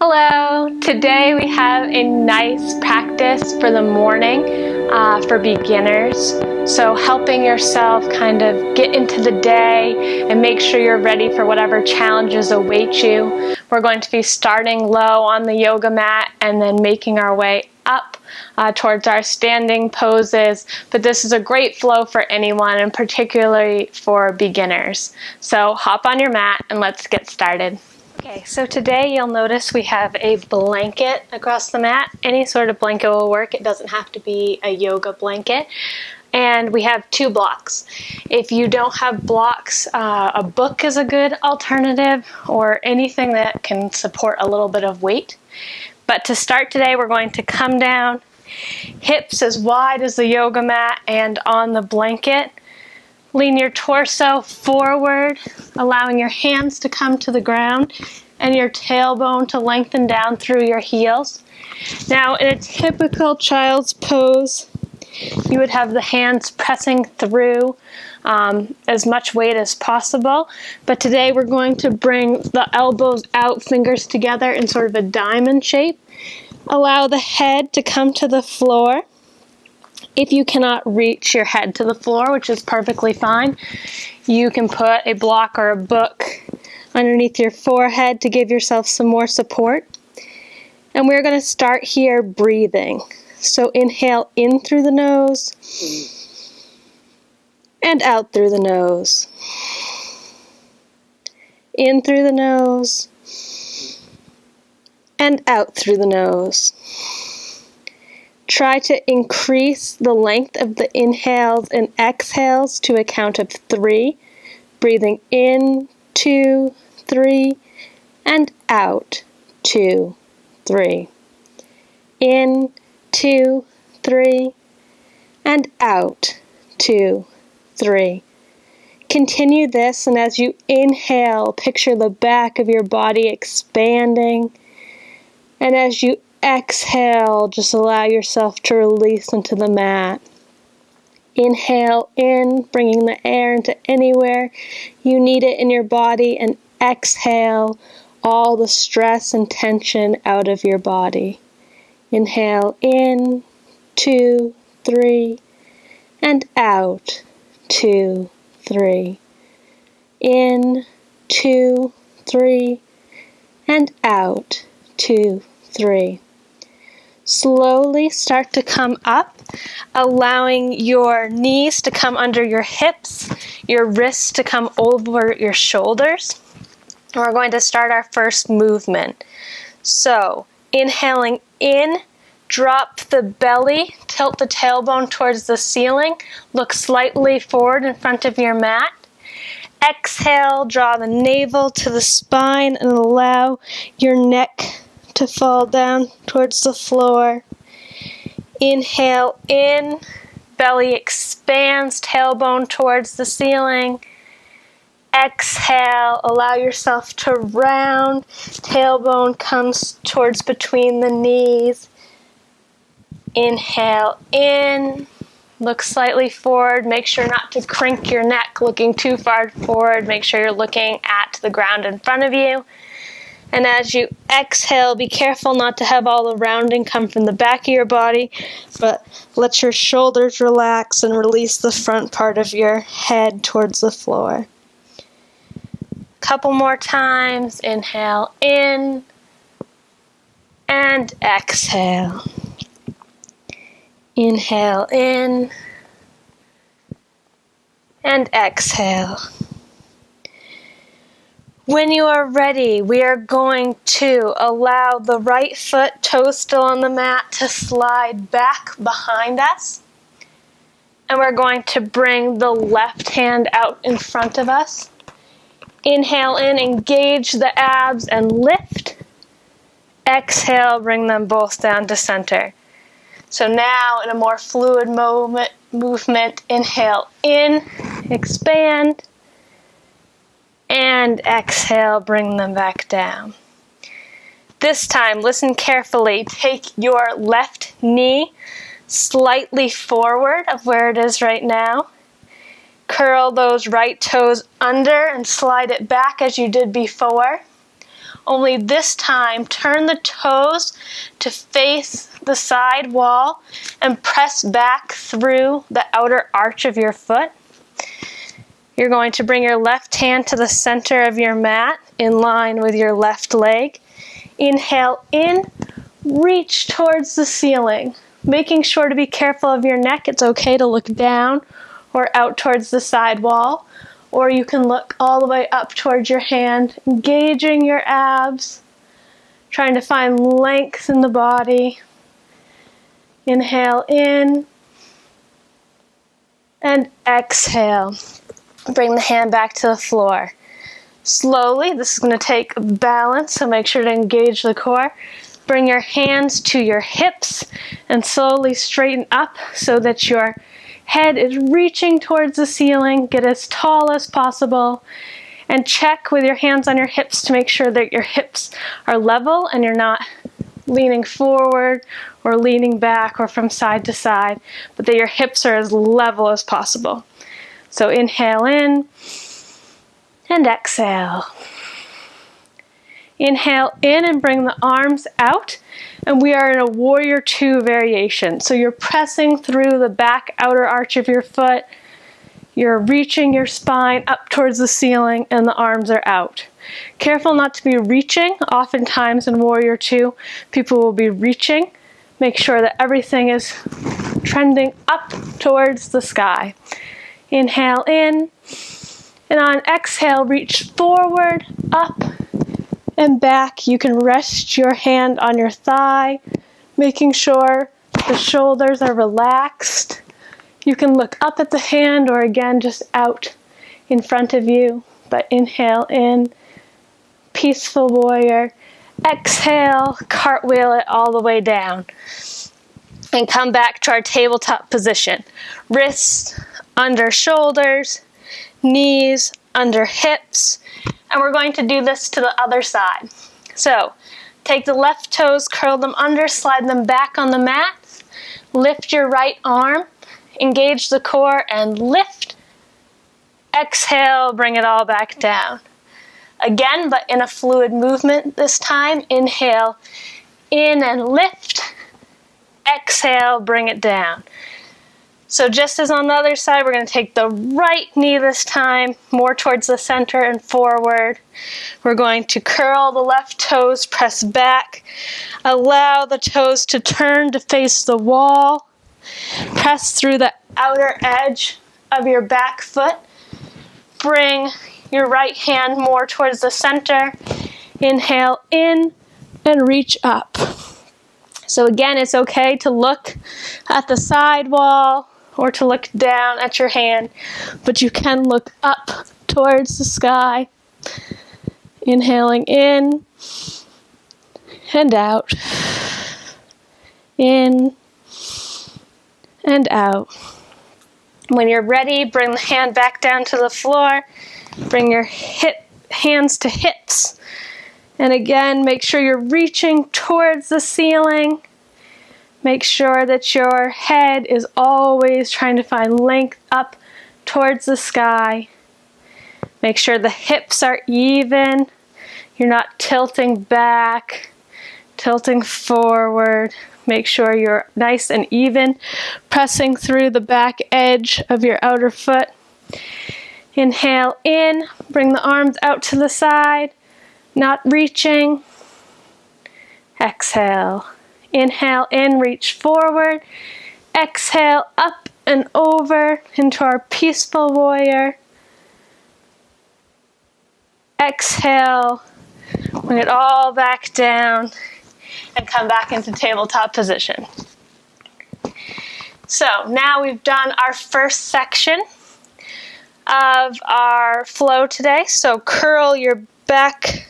Hello! Today we have a nice practice for the morning for beginners. So helping yourself kind of get into the day and make sure you're ready for whatever challenges await you. We're going to be starting low on the yoga mat and then making our way up towards our standing poses, but this is a great flow for anyone and particularly for beginners. So hop on your mat and let's get started. Okay, so today you'll notice we have a blanket across the mat. Any sort of blanket will work. It doesn't have to be a yoga blanket. And we have 2 blocks. If you don't have blocks, a book is a good alternative or anything that can support a little bit of weight. But to start today, we're going to come down, hips as wide as the yoga mat and on the blanket. Lean your torso forward, allowing your hands to come to the ground and your tailbone to lengthen down through your heels. Now, in a typical child's pose, you would have the hands pressing through as much weight as possible. But today we're going to bring the elbows out, fingers together in sort of a diamond shape. Allow the head to come to the floor. If you cannot reach your head to the floor, which is perfectly fine, you can put a block or a book underneath your forehead to give yourself some more support. And we're going to start here breathing. So inhale in through the nose and out through the nose. In through the nose and out through the nose. Try to increase the length of the inhales and exhales to a count of 3. Breathing in, 2, 3, and out, 2, 3. In, 2, 3, and out, 2, 3. Continue this, and as you inhale, picture the back of your body expanding. And as you exhale, just allow yourself to release into the mat. Inhale in, bringing the air into anywhere you need it in your body, and exhale all the stress and tension out of your body. Inhale in, 2, 3, and out, 2, 3. In, 2, 3, and out, 2, 3. Slowly start to come up, allowing your knees to come under your hips, your wrists to come over your shoulders. And we're going to start our first movement. So, inhaling in, drop the belly, tilt the tailbone towards the ceiling, look slightly forward in front of your mat. Exhale, draw the navel to the spine and allow your neck to fall down towards the floor. Inhale in, belly expands, tailbone towards the ceiling. Exhale, allow yourself to round, tailbone comes towards between the knees. Inhale in, look slightly forward, make sure not to crink your neck looking too far forward, make sure you're looking at the ground in front of you. And as you exhale, be careful not to have all the rounding come from the back of your body, but let your shoulders relax and release the front part of your head towards the floor. Couple more times. Inhale in and exhale. Inhale in and exhale. When you are ready, we are going to allow the right foot, toes still on the mat, to slide back behind us. And we're going to bring the left hand out in front of us. Inhale in, engage the abs and lift. Exhale, bring them both down to center. So now in a more fluid movement, inhale in, expand. And exhale, bring them back down. This time, listen carefully. Take your left knee slightly forward of where it is right now. Curl those right toes under and slide it back as you did before. only this time turn the toes to face the side wall and press back through the outer arch of your foot. You're going to bring your left hand to the center of your mat in line with your left leg. Inhale in, reach towards the ceiling, making sure to be careful of your neck. It's okay to look down or out towards the side wall, or you can look all the way up towards your hand, engaging your abs, trying to find length in the body. Inhale in and exhale. Bring the hand back to the floor. Slowly, this is going to take balance, so make sure to engage the core. Bring your hands to your hips and slowly straighten up so that your head is reaching towards the ceiling. Get as tall as possible. And check with your hands on your hips to make sure that your hips are level and you're not leaning forward or leaning back or from side to side, but that your hips are as level as possible. So inhale in and exhale. Inhale in and bring the arms out, and we are in a warrior two variation. So you're pressing through the back outer arch of your foot, you're reaching your spine up towards the ceiling, and the arms are out. Careful not to be reaching. Oftentimes in warrior two, people will be reaching. Make sure that everything is trending up towards the sky. Inhale in, and on exhale, reach forward, up, and back. You can rest your hand on your thigh, making sure the shoulders are relaxed. You can look up at the hand or again just out in front of you. But inhale in, peaceful warrior. Exhale, cartwheel it all the way down. And come back to our tabletop position. Wrists under shoulders, knees under hips. And we're going to do this to the other side. So, take the left toes, curl them under, slide them back on the mat. Lift your right arm, engage the core, and lift. Exhale, bring it all back down. Again, but in a fluid movement this time. Inhale, in and lift. Exhale, bring it down. So just as on the other side, we're going to take the right knee this time, more towards the center and forward. We're going to curl the left toes, press back. Allow the toes to turn to face the wall. Press through the outer edge of your back foot. Bring your right hand more towards the center. Inhale in and reach up. So again, it's okay to look at the side wall or to look down at your hand, but you can look up towards the sky. Inhaling in and out. In and out. When you're ready, bring the hand back down to the floor. Bring your hands to hips. And again, make sure you're reaching towards the ceiling. Make sure that your head is always trying to find length up towards the sky. Make sure the hips are even. You're not tilting back, tilting forward. Make sure you're nice and even, pressing through the back edge of your outer foot. Inhale in, bring the arms out to the side, not reaching. Exhale. Inhale in, reach forward. Exhale, up and over into our peaceful warrior. Exhale, bring it all back down and come back into tabletop position. So now we've done our first section of our flow today. So curl your back,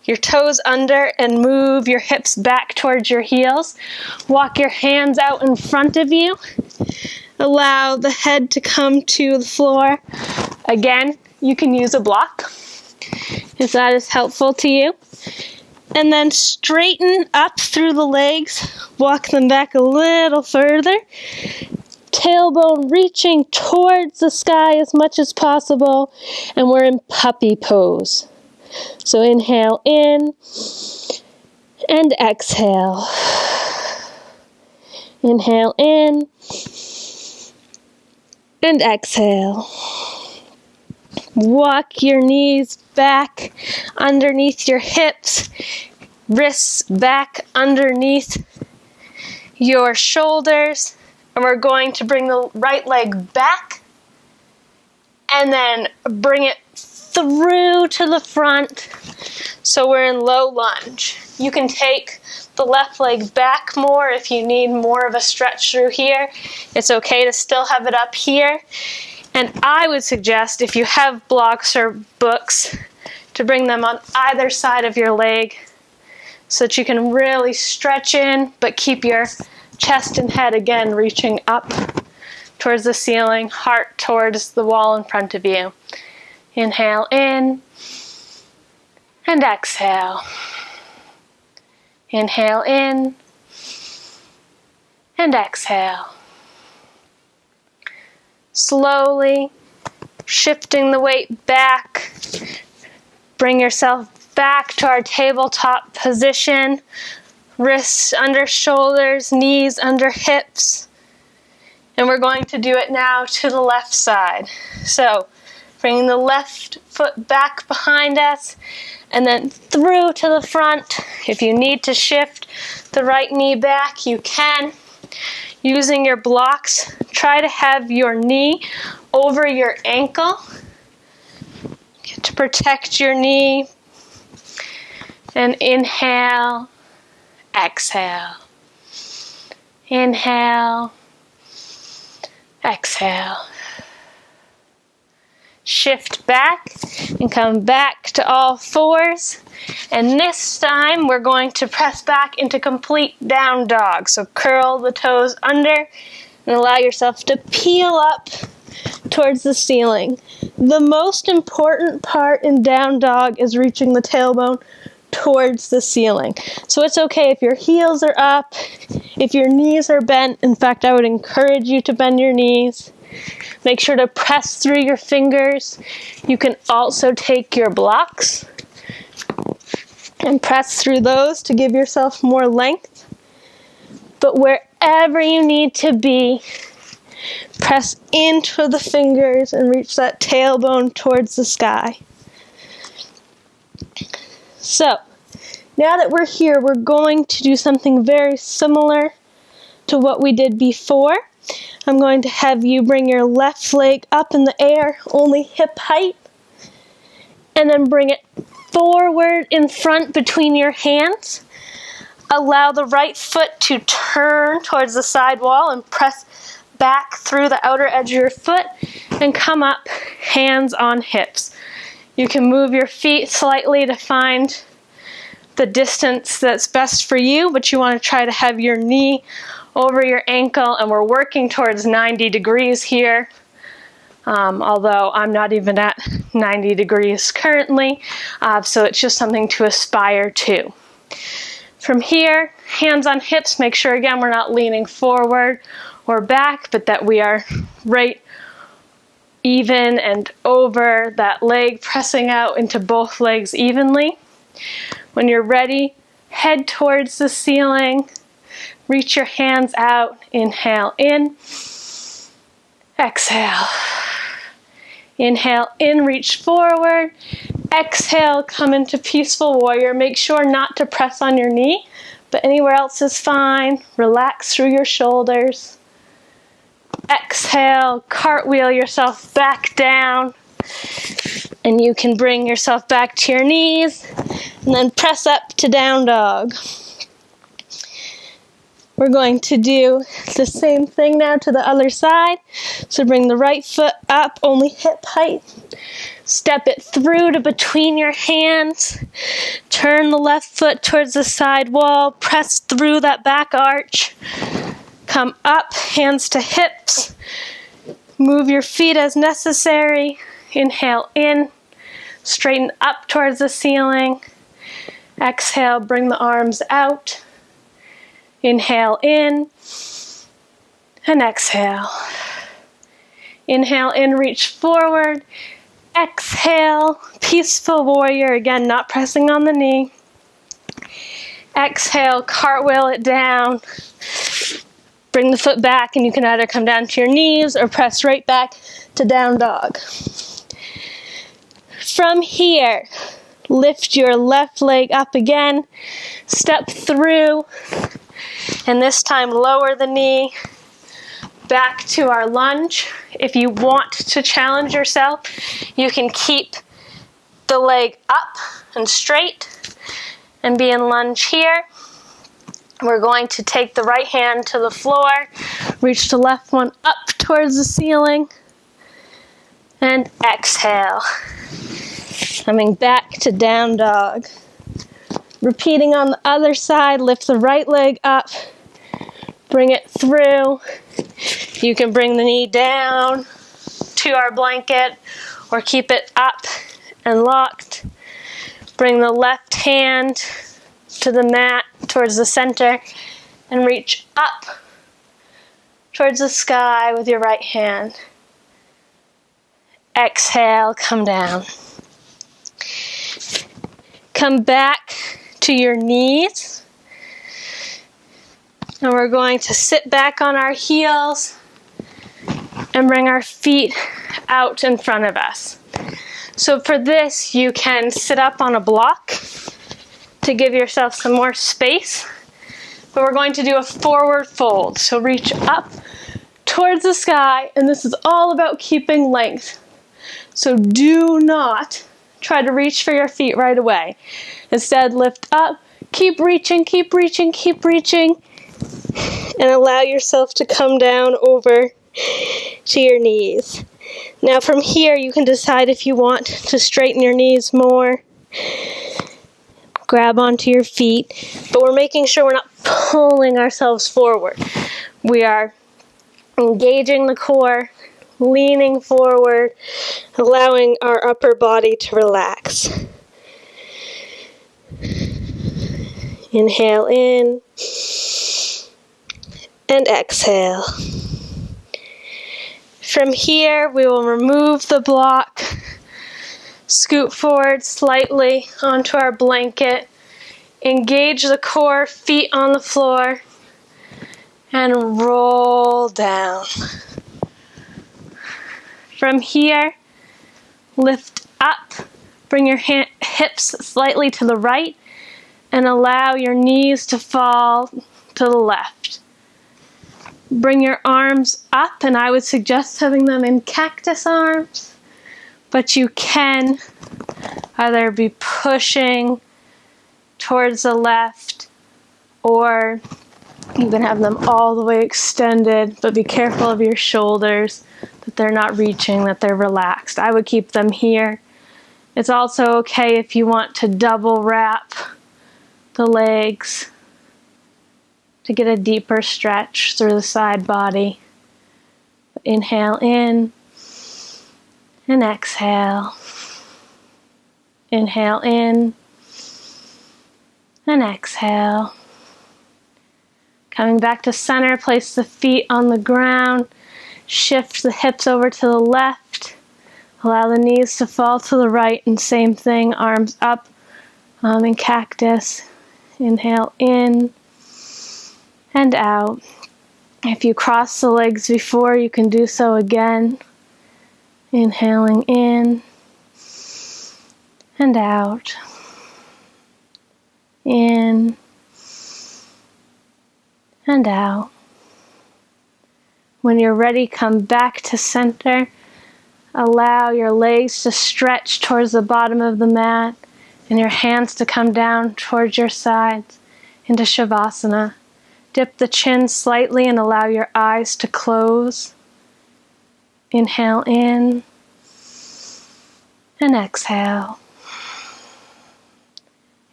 your toes under, and move your hips back towards your heels. Walk your hands out in front of you. Allow the head to come to the floor. Again, you can use a block if that is helpful to you. And then straighten up through the legs. Walk them back a little further. Tailbone reaching towards the sky as much as possible. And we're in puppy pose. So inhale in and exhale. Inhale in and exhale. Walk your knees back underneath your hips, wrists back underneath your shoulders, and we're going to bring the right leg back and then bring it through to the front. So we're in low lunge. You can take the left leg back more if you need more of a stretch through here. It's okay to still have it up here. And I would suggest, if you have blocks or books, to bring them on either side of your leg so that you can really stretch in, but keep your chest and head again reaching up towards the ceiling, heart towards the wall in front of you. Inhale in and exhale. Inhale in and exhale. Slowly shifting the weight back. Bring yourself back to our tabletop position. Wrists under shoulders, knees under hips. And we're going to do it now to the left side. So bringing the left foot back behind us and then through to the front. If you need to shift the right knee back, you can. Using your blocks, try to have your knee over your ankle to protect your knee. And inhale, exhale. Inhale, exhale. Shift back and come back to all fours. And this time we're going to press back into complete down dog. So curl the toes under and allow yourself to peel up towards the ceiling. The most important part in down dog is reaching the tailbone towards the ceiling. So it's okay if your heels are up, if your knees are bent. In fact, I would encourage you to bend your knees. Make sure to press through your fingers. You can also take your blocks and press through those to give yourself more length. But wherever you need to be, press into the fingers and reach that tailbone towards the sky. So, now that we're here, we're going to do something very similar to what we did before. I'm going to have you bring your left leg up in the air, only hip height, and then bring it forward in front between your hands. Allow the right foot to turn towards the side wall and press back through the outer edge of your foot and come up, hands on hips. You can move your feet slightly to find the distance that's best for you, but you want to try to have your knee over your ankle, and we're working towards 90 degrees here, although I'm not even at 90 degrees currently, so it's just something to aspire to. From here, hands on hips, make sure again we're not leaning forward or back, but that we are right even and over that leg, pressing out into both legs evenly. When you're ready, head towards the ceiling. Reach your hands out. Inhale in. Exhale. Inhale in, reach forward. Exhale, come into peaceful warrior. Make sure not to press on your knee, but anywhere else is fine. Relax through your shoulders. Exhale, cartwheel yourself back down. And you can bring yourself back to your knees and then press up to down dog. We're going to do the same thing now to the other side. So bring the right foot up, only hip height. Step it through to between your hands. Turn the left foot towards the side wall. Press through that back arch. Come up, hands to hips. Move your feet as necessary. Inhale in. Straighten up towards the ceiling. Exhale, bring the arms out. Inhale in, and exhale. Inhale in, reach forward. Exhale, peaceful warrior. Again, not pressing on the knee. Exhale, cartwheel it down. Bring the foot back, and you can either come down to your knees or press right back to down dog. From here, lift your left leg up again. Step through, and this time lower the knee. Back to our lunge. If you want to challenge yourself, you can keep the leg up and straight and be in lunge here. We're going to take the right hand to the floor, reach the left one up towards the ceiling, and exhale. Coming back to down dog. Repeating on the other side, lift the right leg up, bring it through. You can bring the knee down to our blanket or keep it up and locked. Bring the left hand to the mat towards the center and reach up towards the sky with your right hand. Exhale, come down. Come back to your knees. And we're going to sit back on our heels and bring our feet out in front of us. So for this, you can sit up on a block to give yourself some more space. But we're going to do a forward fold. So reach up towards the sky, and this is all about keeping length. So do not try to reach for your feet right away. Instead, lift up, keep reaching, keep reaching, keep reaching, and allow yourself to come down over to your knees. Now from here, you can decide if you want to straighten your knees more, grab onto your feet, but we're making sure we're not pulling ourselves forward. We are engaging the core, leaning forward, allowing our upper body to relax. Inhale in and exhale. From here, we will remove the block, scoot forward slightly onto our blanket, engage the core, feet on the floor, and roll down. From here, lift up, bring your hips slightly to the right, and allow your knees to fall to the left. Bring your arms up, and I would suggest having them in cactus arms, but you can either be pushing towards the left, or you can have them all the way extended, but be careful of your shoulders, that they're not reaching, that they're relaxed. I would keep them here. It's also okay if you want to double wrap the legs to get a deeper stretch through the side body. Inhale in and exhale. Inhale in and exhale. Coming back to center, place the feet on the ground. Shift the hips over to the left. Allow the knees to fall to the right, and same thing, arms up in cactus. Inhale in and out. If you cross the legs before, you can do so again. Inhaling in and out. In and out. When you're ready, come back to center. Allow your legs to stretch towards the bottom of the mat and your hands to come down towards your sides into Shavasana. Dip the chin slightly and allow your eyes to close. Inhale in and exhale.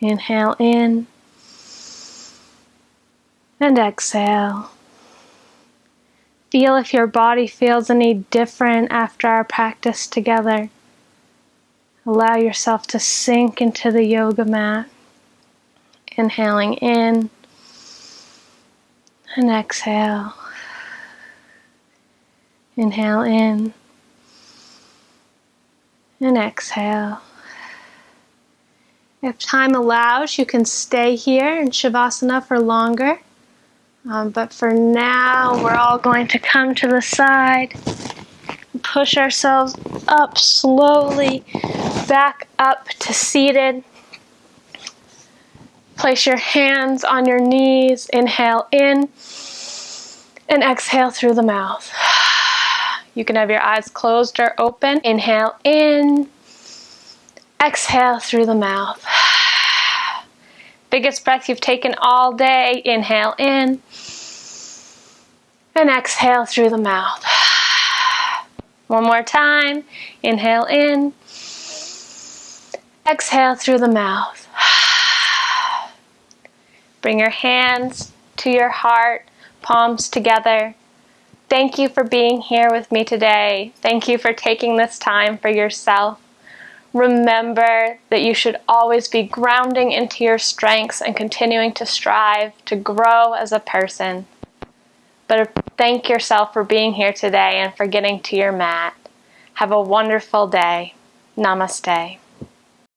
Inhale in and exhale. Feel if your body feels any different after our practice together. Allow yourself to sink into the yoga mat. Inhaling in and exhale. Inhale in And exhale. If time allows, you can stay here in Shavasana for longer. But for now, we're all going to come to the side, push ourselves up slowly, back up to seated. Place your hands on your knees, inhale in, and exhale through the mouth. You can have your eyes closed or open. Inhale in, exhale through the mouth. Biggest breath you've taken all day. Inhale in, and exhale through the mouth. One more time. Inhale in, exhale through the mouth. Bring your hands to your heart, palms together. Thank you for being here with me today. Thank you for taking this time for yourself. Remember that you should always be grounding into your strengths and continuing to strive to grow as a person. But thank yourself for being here today and for getting to your mat. Have a wonderful day. Namaste.